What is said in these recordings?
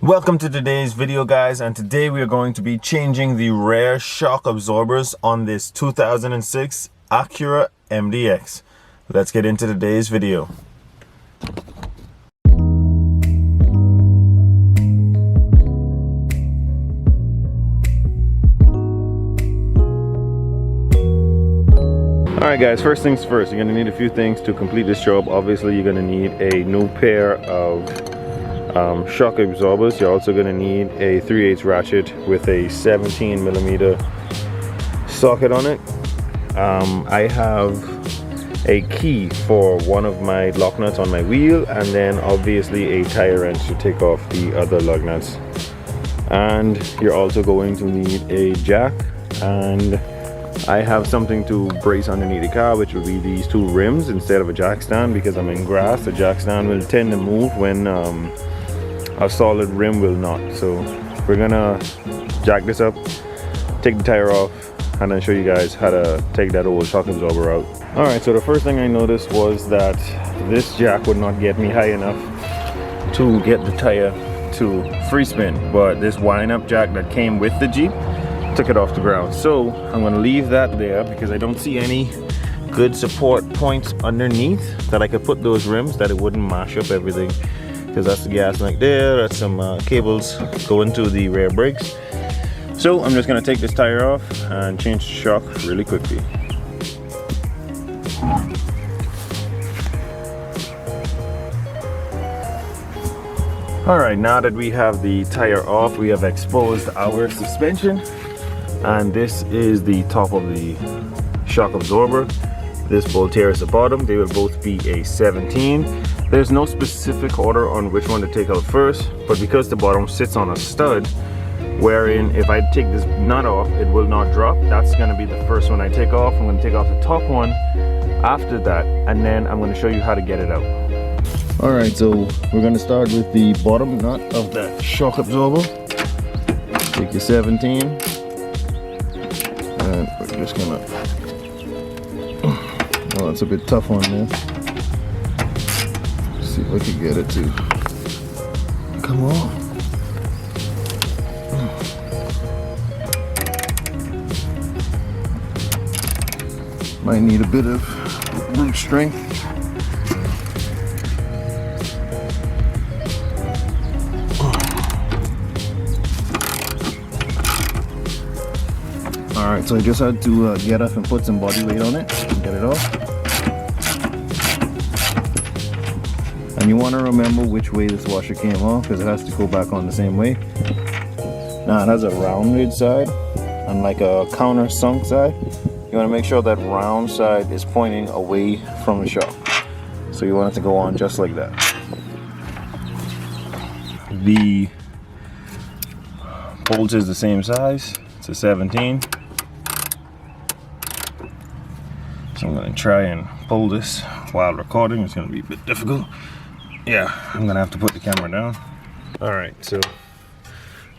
Welcome to today's video, guys, and today we are going to be changing the rear shock absorbers on this 2006 Acura MDX. Let's get into today's video. Alright guys, first things first, you're going to need a few things to complete this job. Obviously you're going to need a new pair of shock absorbers. You're also going to need a 3/8 ratchet with a 17mm socket on it. I have a key for one of my lock nuts on my wheel, and then obviously a tire wrench to take off the other lug nuts. And you're also going to need a jack, and I have something to brace underneath the car, which will be these two rims instead of a jack stand, because I'm in grass. The jack stand will tend to move when a solid rim will not. So we're gonna jack this up, take the tire off, and then show you guys how to take that old shock absorber out. All right, so the first thing I noticed was that this jack would not get me high enough to get the tire to free spin, but this wind-up jack that came with the Jeep took it off the ground. So I'm gonna leave that there because I don't see any good support points underneath that I could put those rims, that it wouldn't mash up everything. Because that's the gas link there, that's some cables going to the rear brakes. So I'm just gonna take this tire off and change the shock really quickly. All right, now that we have the tire off, we have exposed our suspension, and this is the top of the shock absorber. This bolt here is the bottom. They will both be a 17. There's no specific order on which one to take out first, but because the bottom sits on a stud, wherein if I take this nut off, it will not drop, that's gonna be the first one I take off. I'm gonna take off the top one after that, and then I'm gonna show you how to get it out. All right, so we're gonna start with the bottom nut of the shock absorber. Take your 17, and we're just gonna, oh, it's a bit tough on there. See if I can get it to come on. Might need a bit of brute strength. Alright, so I just had to get up and put some body weight on it and get it off. And you want to remember which way this washer came off, because it has to go back on the same way. Now it has a rounded side and like a counter sunk side. You want to make sure that round side is pointing away from the shock. So you want it to go on just like that. The bolt is the same size. It's a 17. So I'm going to try and pull this while recording. It's going to be a bit difficult. Yeah, I'm gonna have to put the camera down. All right, so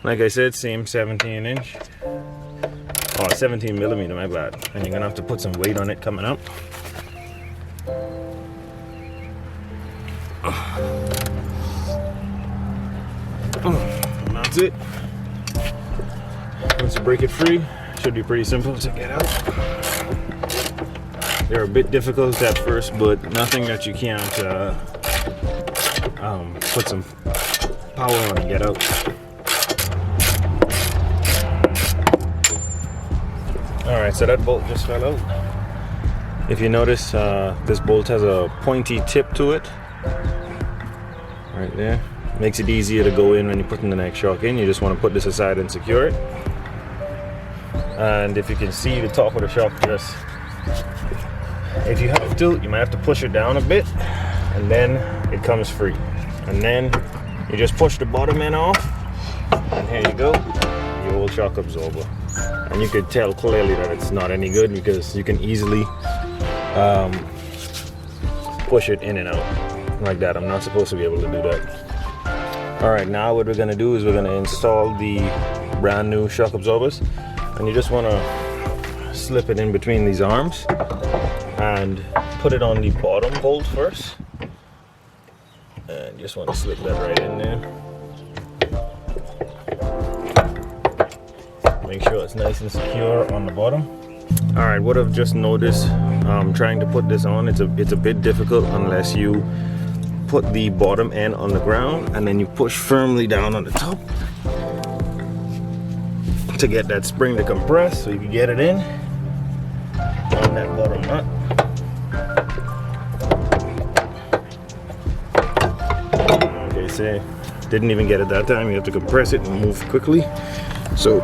like I said, same 17-inch. Oh, 17mm, my bad. And you're gonna have to put some weight on it coming up. And that's it. Once you break it free, it should be pretty simple to get out. They're a bit difficult at first, but nothing that you can't put some power on and get out. Alright, so that bolt just fell out. If you notice, this bolt has a pointy tip to it. Right there. Makes it easier to go in when you're putting the next shock in. You just want to put this aside and secure it. And if you can see the top of the shock, just, if you have to, you might have to push it down a bit, and then it comes free. And then you just push the bottom end off, and here you go, your old shock absorber. And you could tell clearly that it's not any good, because you can easily push it in and out like that. I'm not supposed to be able to do that. All right, now what we're gonna do is we're gonna install the brand new shock absorbers, and you just want to slip it in between these arms and put it on the bottom bolt first. And just want to slip that right in there. Make sure it's nice and secure on the bottom. All right, what I've just noticed, trying to put this on, it's a bit difficult unless you put the bottom end on the ground and then you push firmly down on the top to get that spring to compress, so you can get it in on that bottom nut. Okay, say didn't even get it that time. You have to compress it and move quickly. So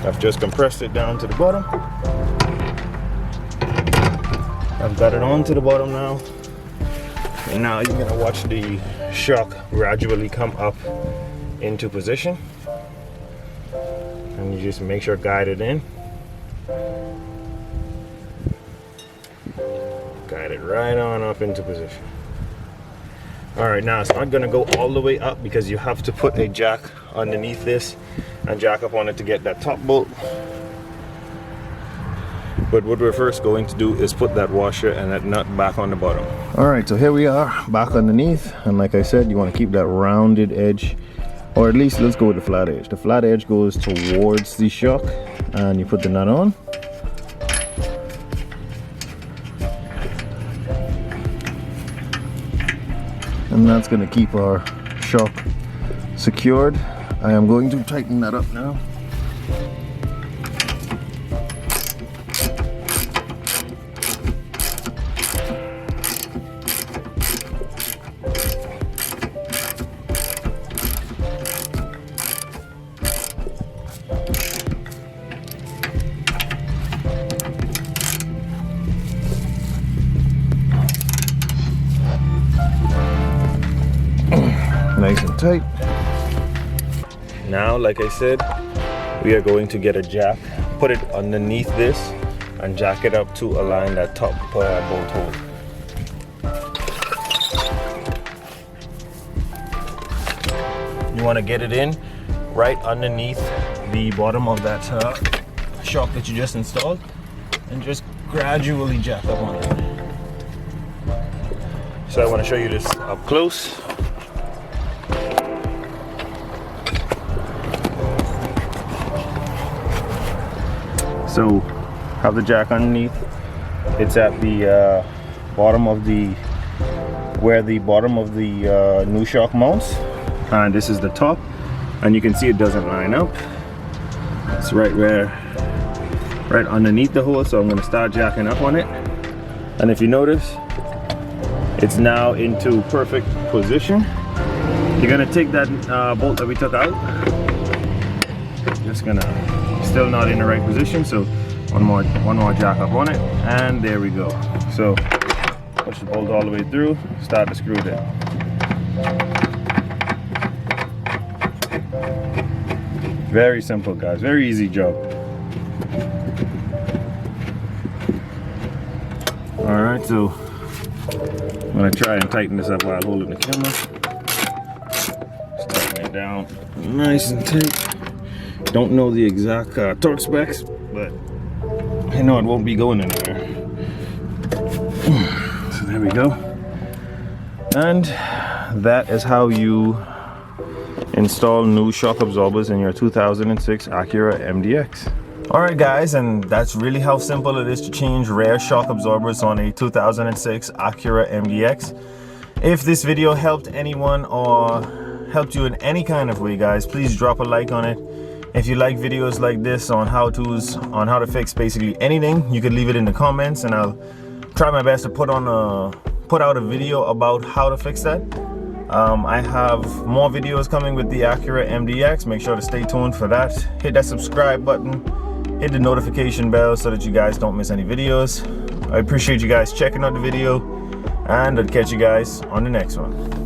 I've just compressed it down to the bottom. I've got it on to the bottom now. And now you're gonna watch the shock gradually come up into position. And you just make sure guide it in. Guide it right on up into position. All right, now it's not gonna go all the way up because you have to put a jack underneath this and jack up on it to get that top bolt. But what we're first going to do is put that washer and that nut back on the bottom. All right, so here we are back underneath. And like I said, you want to keep that rounded edge, or at least let's go with the flat edge. The flat edge goes towards the shock and you put the nut on. And that's going to keep our shock secured. I am going to tighten that up now. Nice and tight. Now, like I said, we are going to get a jack, put it underneath this, and jack it up to align that top bolt hole. You want to get it in right underneath the bottom of that shock that you just installed, and just gradually jack up on it. So I want to show you this up close. So have the jack underneath. It's at the bottom of where the bottom of the new shock mounts, and this is the top, and you can see it doesn't line up. It's right underneath the hole. So I'm going to start jacking up on it, and if you notice, it's now into perfect position. You're going to take that bolt that we took out. Just gonna, still not in the right position, so one more jack up on it, and there we go. So push the bolt all the way through, start to screw it in. Very simple, guys, very easy job. All right, so I'm gonna try and tighten this up while holding the camera. Just tighten it down nice and tight. Don't know the exact torque specs, but I know it won't be going anywhere. So there we go. And that is how you install new shock absorbers in your 2006 Acura MDX. Alright guys, and that's really how simple it is to change rear shock absorbers on a 2006 Acura MDX. If this video helped anyone or helped you in any kind of way, guys, please drop a like on it. If you like videos like this on how-tos, on how to fix basically anything, you can leave it in the comments, and I'll try my best to put out a video about how to fix that. I have more videos coming with the Acura MDX. Make sure to stay tuned for that. Hit that subscribe button, hit the notification bell so that you guys don't miss any videos. I appreciate you guys checking out the video, and I'll catch you guys on the next one.